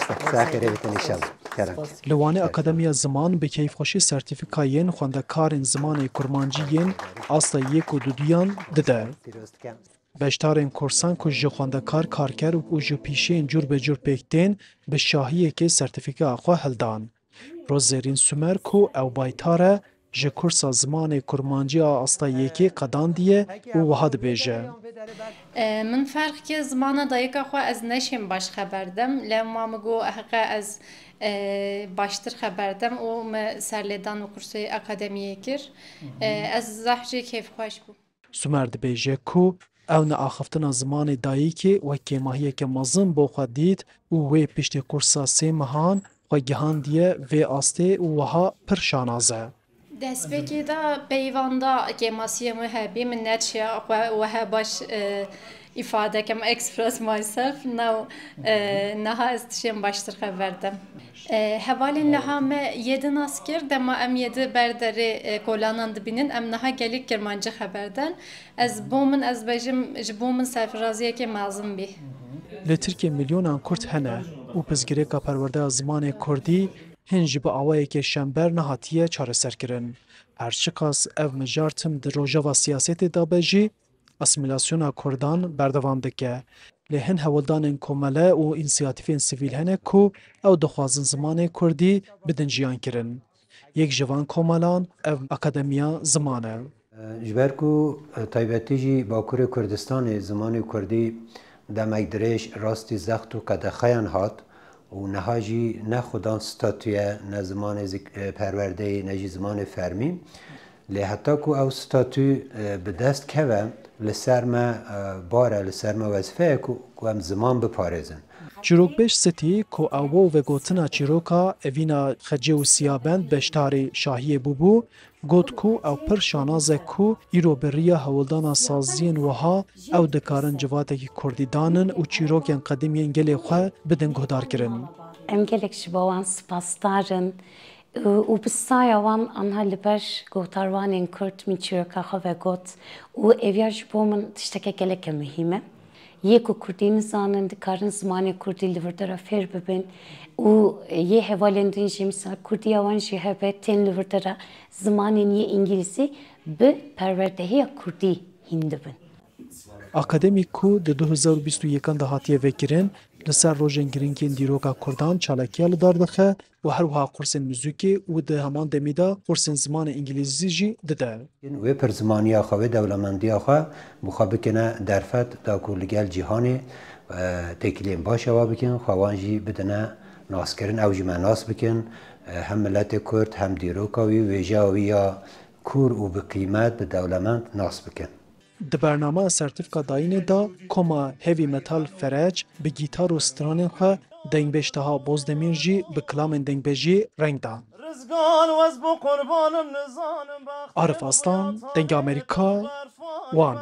ساخره بتن انشالله کرم لوانه اکادمیا زمان به کیفخوشی سرتیفیکایین خواندکارین زمان کرمانجیین آستا یک و دودیان دده. بشتارین کورسان که جی خواندکار کارکر و جو پیشین جور به جور پیکتین به شاهیه که سرتیفیکا آخوا هلدان. روزرین سومر کو او بایتاره جی کورسا زمان کرمانجی آستا یکی قدان دیه و وحاد بیجه. من فرق که زمان دایقا خو از نشیم باش خبردم لما مگو حقا از باشتر خبردم و سرلیدان و کرسوی اکادمیه کر از زحجه کیف خوش بو سومر دبیجه کو او نه آخفتنا زمان دایکی و کماهیه که مزم بو خود دید و وی پشت کورسا سی مهان و گهان دیه وی آسته و وها پر شانازه. دەستپێکی دا پەیواندا گێماسیەمە هەبی من نەچە وەها باش ئیفادەکەم ئەکسپرس مایسەلف ناو نەها ئەس تشێم باشتر خەبەردەم هەڤالên لەها me yedi nas kir dema em yedi berderê kolanan dibînin em niha gelîk kirmancî xeberdan ez bû min ez bêjim ji bû min serfiraziyekê mezin bî Li Tirkiye milyonan Kurd hene û pizgirêka perwerdeya zimanê Kurdî hin ji bi awayekê şember nehatiye çareserkirin. Her çi qas ev mijar tim di rojava siyasetê de jî asimilasyona Kurdan berdewam dike. Lê hin hewildanên komele û înisiyatîfên sivîl hene ku ew dixwazin zimanê Kurdî bidin jiyankirin. Yek ji van komelan ev Akademiya Ziman e. ji ber ku taybetî jî Bakurê Kurdistanê zimanê Kurdî demek dirêj rastî zext û qedexeyan hat û niha jî ne xudan statûye ne zimanê perwerdeyê ne jî zimanê fermî lê heta ku ew statû bi dest keve li ser me bar e li ser me wezifeye ku em ziman biparêzin. Çîrokbêj Setî ku ew vegotina çîroka evîna xecê û siyabend beşdarê Şahiyê bûbû, got ku ew pir şanaz e ku îro bi riya hewildana saziyên wiha ew dikarin civatekî Kurdî danin û çîrokên qedîmiyên gelê xwe bidin guhdarkirin. Em gelek ji bo wan spasdarin û bi saya wan anha li ber guhdarwanên Kurd min çîroka xwe vegot û ev ji bo min tişteke gelek mihîm e. Yê ku Kurdî nizanin dikarin zimanê Kurdî li vir dera fêr bibin û yê hevalên din jî misal Kurdiya wan jî hebe tên li vir dera zimanên yê îngilîzî bi perwerdehiya Kurdî hîn dibin. Akademîk ku di 2021 de hatiye vekirin, li ser rojên girîngên dîroka Kurdan çalakiya li dar dixe û her wiha kursên muzîkê û di heman demê de kursên zimanê îngilîzî jî dide. Wê pirzimaniya xwe wê dewlemendiya xwe bixwe bikine derfet da ku li gel cîhanê têkiliyên baş ava bikin, xwe wan jî bidine naskirin ew jî me nas bikin hem milletê Kurd hem dîroka wî wêjeya wî ya kûr û bi qîmet bi dewlemend nas bikin. Di bername sertifika dayînê da koma heavy metal Fereç bi gîtar û stranên xwe dengbêjteha Bozdemîr jî bi kilamên dengbêjî reng da. Arif Aslan, Dengê Amerîka, Wan.